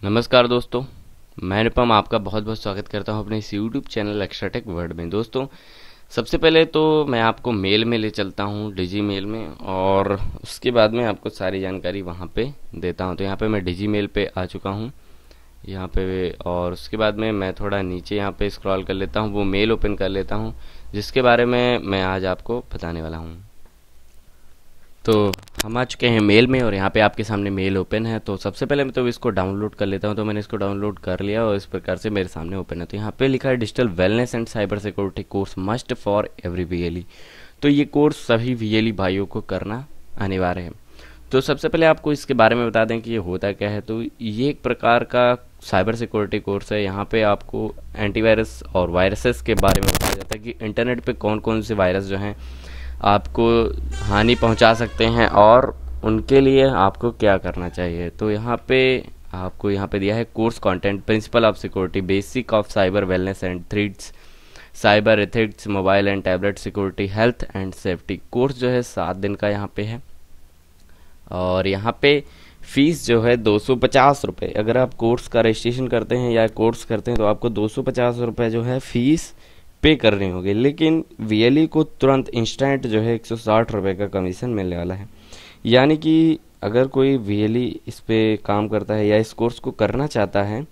नमस्कार दोस्तों, मैं अनुपम आपका बहुत बहुत स्वागत करता हूं अपने इस YouTube channel extra tech world में। दोस्तों, सबसे पहले तो मैं आपको मेल में ले चलता हूं, डिजी मेल में, और उसके बाद में आपको सारी जानकारी वहां पे देता हूं। तो यहाँ पे मैं डिजी मेल पे आ चुका हूं यहाँ पे, और उसके बाद में मैं थोड़ा नीचे यहाँ पे स्क्रॉल कर लेता हूँ, वो मेल ओपन कर लेता हूँ जिसके बारे में मैं आज आपको बताने वाला हूँ। तो हम आ चुके हैं मेल में, और यहाँ पे आपके सामने मेल ओपन है। तो सबसे पहले मैं तो इसको डाउनलोड कर लेता हूँ। तो मैंने इसको डाउनलोड कर लिया और इस प्रकार से मेरे सामने ओपन है। तो यहाँ पे लिखा है digital wellness and cyber security course must for every VLE. तो ये कोर्स सभी वीएलई भाइयों को करना अनिवार्य है। तो सबसे पहले आपको इसके बारे में बता दें कि ये होता क्या है। तो ये एक प्रकार का साइबर सिक्योरिटी कोर्स है। यहाँ पे आपको एंटीवायरस और वायरसेस के बारे में बताया जाता है कि इंटरनेट पे कौन कौन से वायरस जो हैं आपको हानि पहुंचा सकते हैं और उनके लिए आपको क्या करना चाहिए। तो यहाँ पे आपको यहाँ पे दिया है course content, principle of security, basic of cyber wellness and threads, cyber ethics, mobile and tablet security, health and safety. Course जो है 7 दिन का यहाँ पे है, और यहाँ पे फीस जो है 250 रुपये। अगर आप कोर्स का रजिस्ट्रेशन करते हैं या कोर्स करते हैं तो आपको 250 रुपये जो है फीस पे करनी होगी। लेकिन वीएलई को तुरंत इंस्टेंट जो है 160 रुपये का कमीशन मिलने वाला है। यानी कि अगर कोई वीएलई इस पे काम करता है या इस कोर्स को करना चाहता है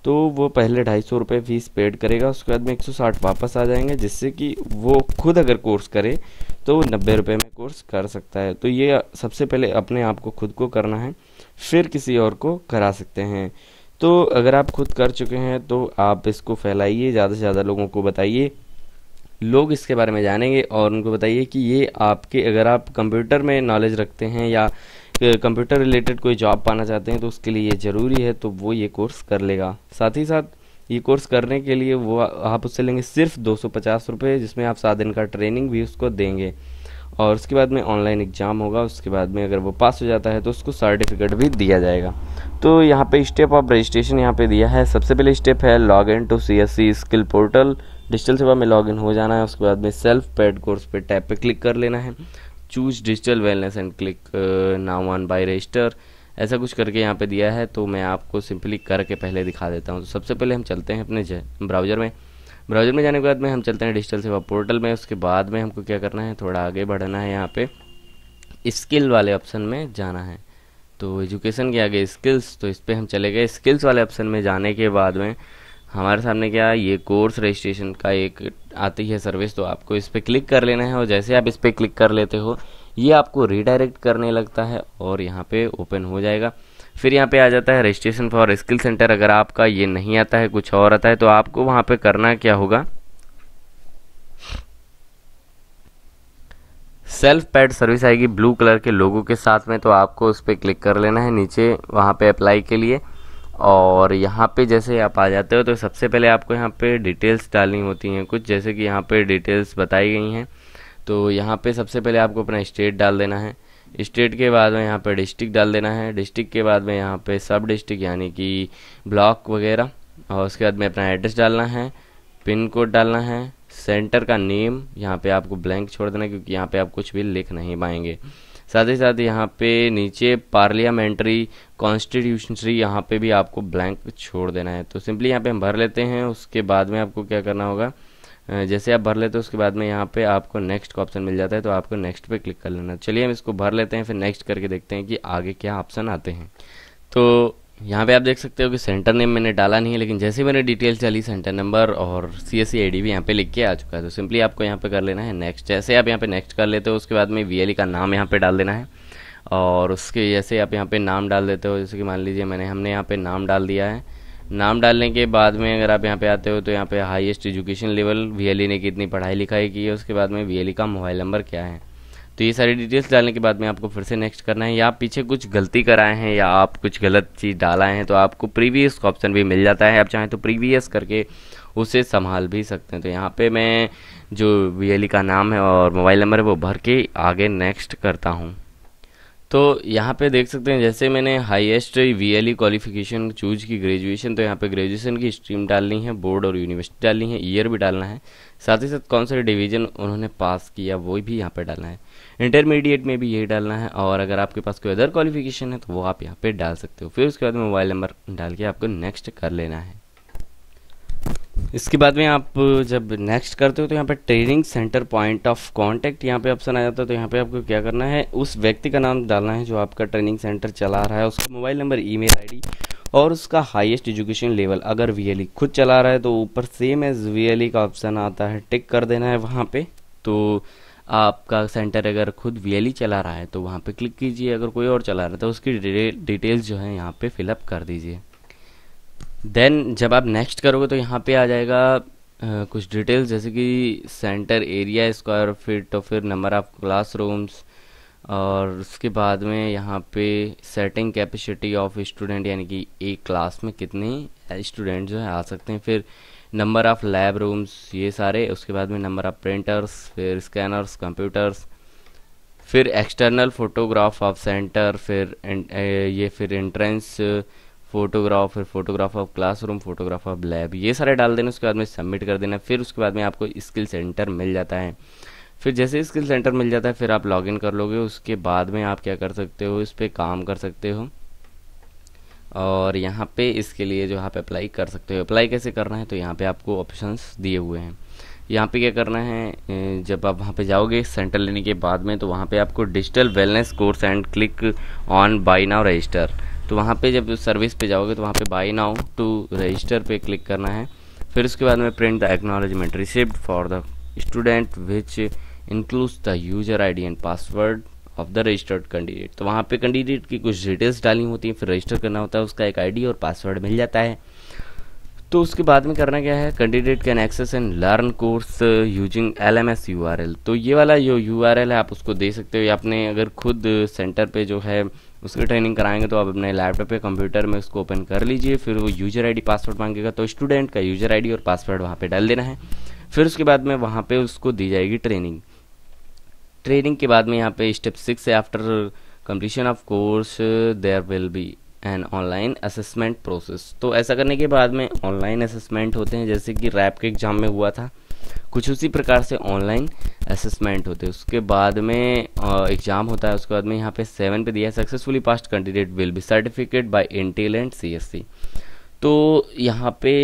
तो वो पहले 250 रुपये फीस पेड करेगा, उसके बाद में 160 वापस आ जाएंगे, जिससे कि वो खुद अगर कोर्स करे तो 90 रुपये में कोर्स कर सकता है। तो ये सबसे पहले अपने आप को खुद को करना है, फिर किसी और को करा सकते हैं। तो अगर आप खुद कर चुके हैं तो आप इसको फैलाइए, ज़्यादा से ज़्यादा लोगों को बताइए, लोग इसके बारे में जानेंगे। और उनको बताइए कि ये आपके, अगर आप कंप्यूटर में नॉलेज रखते हैं या कंप्यूटर रिलेटेड कोई जॉब पाना चाहते हैं तो उसके लिए ये ज़रूरी है, तो वो ये कोर्स कर लेगा। साथ ही साथ ये कोर्स करने के लिए वो आप उससे लेंगे सिर्फ 250 रुपये, जिसमें आप 7 दिन का ट्रेनिंग भी उसको देंगे, और उसके बाद में ऑनलाइन एग्ज़ाम होगा। उसके बाद में अगर वो पास हो जाता है तो उसको सर्टिफिकेट भी दिया जाएगा। तो यहाँ पे स्टेप ऑफ रजिस्ट्रेशन यहाँ पे दिया है। सबसे पहले स्टेप है log in to CSC skill portal, digital Seva में लॉग इन हो जाना है। उसके बाद में सेल्फ पेड कोर्स पे टैब पे क्लिक कर लेना है, choose digital wellness and click now on buy register, ऐसा कुछ करके यहाँ पे दिया है। तो मैं आपको सिंपली करके पहले दिखा देता हूँ। तो सबसे पहले हम चलते हैं अपने ब्राउज़र में। ब्राउज़र में जाने के बाद में हम चलते हैं डिजिटल सेवा पोर्टल में। उसके बाद में हमको क्या करना है, थोड़ा आगे बढ़ना है, यहाँ पे स्किल वाले ऑप्शन में जाना है। तो एजुकेशन के आगे स्किल्स, तो इस पर हम चले गए। स्किल्स वाले ऑप्शन में जाने के बाद में हमारे सामने क्या है, ये कोर्स रजिस्ट्रेशन का एक आती है सर्विस। तो आपको इस पर क्लिक कर लेना है, और जैसे आप इस पर क्लिक कर लेते हो ये आपको रीडायरेक्ट करने लगता है और यहाँ पे ओपन हो जाएगा। फिर यहाँ पे आ जाता है रजिस्ट्रेशन फॉर स्किल सेंटर। अगर आपका ये नहीं आता है, कुछ और आता है, तो आपको वहाँ पे करना क्या होगा, सेल्फ पैड सर्विस आएगी ब्लू कलर के लोगों के साथ में, तो आपको उस पर क्लिक कर लेना है नीचे वहाँ पे अप्लाई के लिए। और यहाँ पे जैसे आप आ जाते हो तो सबसे पहले आपको यहाँ पे डिटेल्स डालनी होती हैं कुछ, जैसे कि यहाँ पे डिटेल्स बताई गई हैं। तो यहाँ पे सबसे पहले आपको अपना स्टेट डाल देना है, स्टेट के बाद में यहाँ पे डिस्ट्रिक्ट डाल देना है, डिस्ट्रिक्ट के बाद में यहाँ पे सब डिस्ट्रिक्ट यानी कि ब्लॉक वगैरह, और उसके बाद में अपना एड्रेस डालना है, पिन कोड डालना है, सेंटर का नेम यहाँ पे आपको ब्लैंक छोड़ देना है क्योंकि यहाँ पे आप कुछ भी लिख नहीं पाएंगे। साथ ही साथ यहाँ पे नीचे पार्लियामेंट्री कॉन्स्टिट्यूशनरी यहाँ पे भी आपको ब्लैंक छोड़ देना है। तो सिंपली यहाँ पे हम भर लेते हैं। उसके बाद में आपको क्या करना होगा, जैसे आप भर लेते हो उसके बाद में यहाँ पे आपको नेक्स्ट का ऑप्शन मिल जाता है, तो आपको नेक्स्ट पे क्लिक कर लेना। चलिए हम इसको भर लेते हैं, फिर नेक्स्ट करके देखते हैं कि आगे क्या ऑप्शन आते हैं। तो यहाँ पे आप देख सकते हो कि सेंटर नेम मैंने डाला नहीं है, लेकिन जैसे ही मैंने डिटेल्स डाली सेंटर नंबर और सीएससी आईडी भी यहाँ पे लिख के आ चुका है। तो सिंपली आपको यहाँ पे कर लेना है नेक्स्ट। जैसे आप यहाँ पे नेक्स्ट कर लेते हो उसके बाद में वीएलई का नाम यहाँ पे डाल देना है, और उसके जैसे आप यहाँ पे नाम डाल देते हो, जैसे कि मान लीजिए हमने यहाँ पे नाम डाल दिया है। नाम डालने के बाद में अगर आप यहाँ पे आते हो तो यहाँ पे हाईएस्ट एजुकेशन लेवल, वीएलई ने कितनी पढ़ाई लिखाई की है, उसके बाद में वीएलई का मोबाइल नंबर क्या है। तो ये सारी डिटेल्स डालने के बाद में आपको फिर से नेक्स्ट करना है। या आप पीछे कुछ गलती कराए हैं या आप कुछ गलत चीज़ डाला है तो आपको प्रीवियस का ऑप्शन भी मिल जाता है, आप चाहें तो प्रीवियस करके उसे संभाल भी सकते हैं। तो यहाँ पे मैं जो वीएलई का नाम है और मोबाइल नंबर है वो भर के आगे नेक्स्ट करता हूँ। तो यहाँ पे देख सकते हैं, जैसे मैंने हाईएस्ट वीएलई क्वालिफिकेशन चूज की ग्रेजुएशन, तो यहाँ पे ग्रेजुएशन की स्ट्रीम डालनी है, बोर्ड और यूनिवर्सिटी डालनी है, ईयर भी डालना है, साथ ही साथ कौन सा डिवीजन उन्होंने पास किया वो भी यहाँ पे डालना है। इंटरमीडिएट में भी यही डालना है, और अगर आपके पास कोई अदर क्वालिफिकेशन है तो वो आप यहाँ पे डाल सकते हो। फिर उसके बाद मोबाइल नंबर डाल के आपको नेक्स्ट कर लेना है। इसके बाद में आप जब नेक्स्ट करते हो तो यहाँ पे training centre point of contact यहाँ पे ऑप्शन आ जाता है। तो यहाँ पे आपको क्या करना है, उस व्यक्ति का नाम डालना है जो आपका ट्रेनिंग सेंटर चला रहा है, उसका मोबाइल नंबर, ईमेल आईडी और उसका हाईएस्ट एजुकेशन लेवल। अगर वीएलई खुद चला रहा है तो ऊपर सेम एज वीएलई का ऑप्शन आता है, टिक कर देना है वहाँ पे। तो आपका सेंटर अगर खुद वीएलई चला रहा है तो वहाँ पे क्लिक कीजिए, अगर कोई और चला रहा है तो उसकी डिटेल्स जो है यहाँ पे फिलअप कर दीजिए। देन जब आप नेक्स्ट करोगे तो यहाँ पे आ जाएगा कुछ डिटेल्स, जैसे कि सेंटर एरिया, स्क्वायर फीट, और फिर नंबर ऑफ क्लासरूम्स, और उसके बाद में यहाँ पे सेटिंग कैपेसिटी ऑफ स्टूडेंट, यानी कि एक क्लास में कितने स्टूडेंट जो है आ सकते हैं, फिर नंबर ऑफ लैब रूम्स, ये सारे। उसके बाद में नंबर ऑफ प्रिंटर्स, फिर स्कैनर्स, कंप्यूटर्स, फिर एक्सटर्नल फोटोग्राफ ऑफ सेंटर, फिर ये फिर एंट्रेंस फोटोग्राफ, फिर photograph of classroom, photograph of lab, ये सारे डाल देना। उसके बाद में सबमिट कर देना। फिर उसके बाद में आपको स्किल सेंटर मिल जाता है। फिर जैसे स्किल सेंटर मिल जाता है फिर आप लॉगिन कर लोगे। उसके बाद में आप क्या कर सकते हो, इस पर काम कर सकते हो, और यहाँ पे इसके लिए जो आप अप्लाई कर सकते हो। अप्लाई कैसे करना है, तो यहाँ पे आपको ऑप्शंस दिए हुए हैं। यहाँ पे क्या करना है, जब आप वहाँ पे जाओगे सेंटर लेने के बाद में, तो वहाँ पे आपको digital wellness course and click on by now register. तो वहाँ पे जब सर्विस पे जाओगे तो वहाँ पे बाई नाउ टू रजिस्टर पे क्लिक करना है। फिर उसके बाद में print the acknowledgement receipt for the student which includes the user ID and password of the registered candidate. तो वहाँ पे कैंडिडेट की कुछ डिटेल्स डालनी होती है, फिर रजिस्टर करना होता है, उसका एक आईडी और पासवर्ड मिल जाता है। तो उसके बाद में करना क्या है, candidate can access and learn course using LMS URL। तो ये वाला जो URL है आप उसको दे सकते हो, या अपने अगर खुद सेंटर पे जो है उसकी ट्रेनिंग कराएंगे तो आप अपने लैपटॉप या कंप्यूटर में उसको ओपन कर लीजिए। फिर वो यूजर आईडी पासवर्ड मांगेगा तो स्टूडेंट का यूजर आईडी और पासवर्ड वहाँ पे डाल देना है। फिर उसके बाद में वहाँ पे उसको दी जाएगी ट्रेनिंग। ट्रेनिंग के बाद में यहाँ पे स्टेप 6 से after completion of course there will be an online assessment process. तो ऐसा करने के बाद में ऑनलाइन असेसमेंट होते हैं, जैसे कि रैप के एग्जाम में हुआ था, कुछ उसी प्रकार से ऑनलाइन असेसमेंट होते हैं। उसके बाद में एग्जाम होता है। उसके बाद में यहाँ पे 7 पे दिया है, successfully past candidate will be certificate bye Intel and CSC। तो यहाँ पे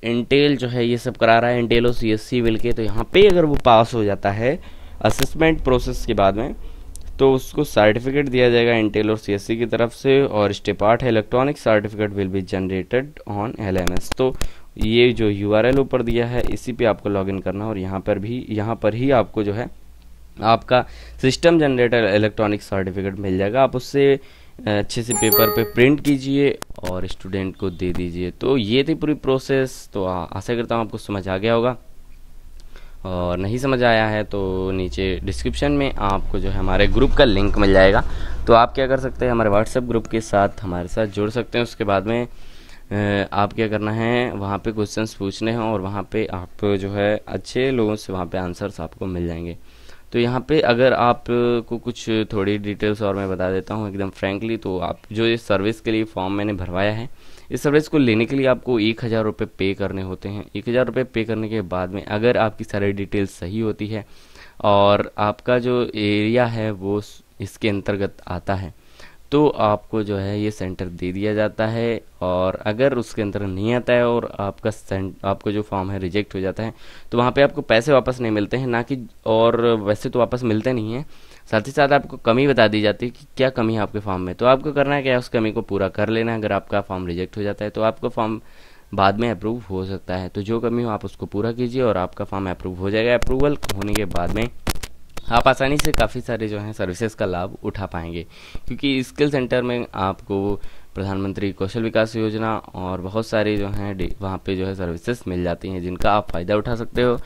इंटेल जो है ये सब करा रहा है, इंटेल और CSC मिल के। तो यहाँ पे अगर वो पास हो जाता है असेसमेंट प्रोसेस के बाद में, तो उसको सर्टिफिकेट दिया जाएगा इंटेल और CSC की तरफ से। और स्टेप 8 है, electronic certificate will be generated on LMS। तो ये जो URL ऊपर दिया है इसी पे आपको लॉगिन करना, और यहाँ पर ही आपको जो है आपका सिस्टम जनरेटर इलेक्ट्रॉनिक सर्टिफिकेट मिल जाएगा। आप उससे अच्छे से पेपर पे प्रिंट कीजिए और स्टूडेंट को दे दीजिए। तो ये थी पूरी प्रोसेस। तो आशा करता हूँ आपको समझ आ गया होगा, और नहीं समझ आया है तो नीचे डिस्क्रिप्शन में आपको जो है हमारे ग्रुप का लिंक मिल जाएगा। तो आप क्या कर सकते हैं, हमारे व्हाट्सएप ग्रुप के साथ हमारे साथ जुड़ सकते हैं। उसके बाद में आप क्या करना है, वहाँ पे क्वेश्चंस पूछने हैं, और वहाँ पे आप जो है अच्छे लोगों से वहाँ पे आंसर्स आपको मिल जाएंगे। तो यहाँ पे अगर आप को कुछ थोड़ी डिटेल्स और मैं बता देता हूँ एकदम फ्रैंकली। तो आप जो इस सर्विस के लिए फॉर्म मैंने भरवाया है, इस सर्विस को लेने के लिए आपको 1000 रुपये पे करने होते हैं। 1000 रुपये पे करने के बाद में अगर आपकी सारी डिटेल्स सही होती है और आपका जो एरिया है वो इसके अंतर्गत आता है, तो आपको जो है ये सेंटर दे दिया जाता है। और अगर उसके अंदर नहीं आता है और आपको जो फॉर्म है रिजेक्ट हो जाता है, तो वहाँ पे आपको पैसे वापस नहीं मिलते हैं, ना कि, और वैसे तो वापस मिलते नहीं हैं, साथ ही साथ आपको कमी बता दी जाती है कि क्या कमी है आपके फॉर्म में। तो आपको करना है क्या, उस कमी को पूरा कर लेना है। अगर आपका फॉर्म रिजेक्ट हो जाता है तो आपका फॉर्म बाद में अप्रूव हो सकता है। तो जो कमी हो आप उसको पूरा कीजिए और आपका फॉर्म अप्रूव हो जाएगा। अप्रूवल होने के बाद में आप आसानी से काफ़ी सारे जो हैं सर्विसेज का लाभ उठा पाएंगे, क्योंकि स्किल सेंटर में आपको प्रधानमंत्री कौशल विकास योजना और बहुत सारी जो हैं वहाँ पे जो है सर्विसेज मिल जाती हैं, जिनका आप फ़ायदा उठा सकते हो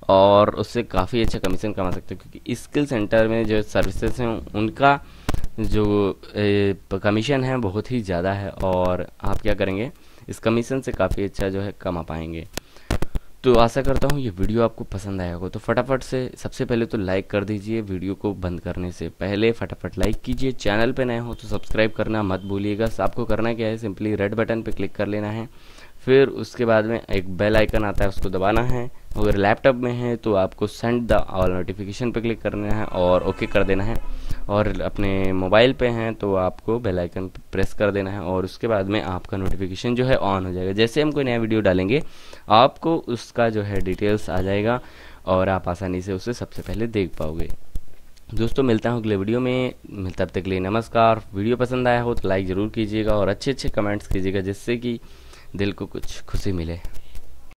और उससे काफ़ी अच्छा कमीशन कमा सकते हो। क्योंकि स्किल सेंटर में जो सर्विसेज हैं उनका जो कमीशन है बहुत ही ज़्यादा है, और आप क्या करेंगे, इस कमीशन से काफ़ी अच्छा जो है कमा पाएंगे। तो आशा करता हूँ ये वीडियो आपको पसंद आया होगा। तो फटाफट से सबसे पहले तो लाइक कर दीजिए, वीडियो को बंद करने से पहले फटाफट लाइक कीजिए। चैनल पे नए हो तो सब्सक्राइब करना मत भूलिएगा। आपको करना क्या है, सिंपली रेड बटन पे क्लिक कर लेना है, फिर उसके बाद में एक बेल आइकन आता है उसको दबाना है। अगर लैपटॉप में है तो आपको सेंड द ऑल नोटिफिकेशन पे क्लिक करना है और ओके कर देना है, और अपने मोबाइल पे हैं तो आपको बेल आइकन प्रेस कर देना है और उसके बाद में आपका नोटिफिकेशन जो है ऑन हो जाएगा। जैसे हम कोई नया वीडियो डालेंगे आपको उसका जो है डिटेल्स आ जाएगा और आप आसानी से उसे सबसे पहले देख पाओगे। दोस्तों मिलता हूँ अगले वीडियो में, तब तक के लिए नमस्कार। वीडियो पसंद आया हो तो लाइक ज़रूर कीजिएगा और अच्छे अच्छे कमेंट्स कीजिएगा जिससे कि दिल को कुछ खुशी मिले।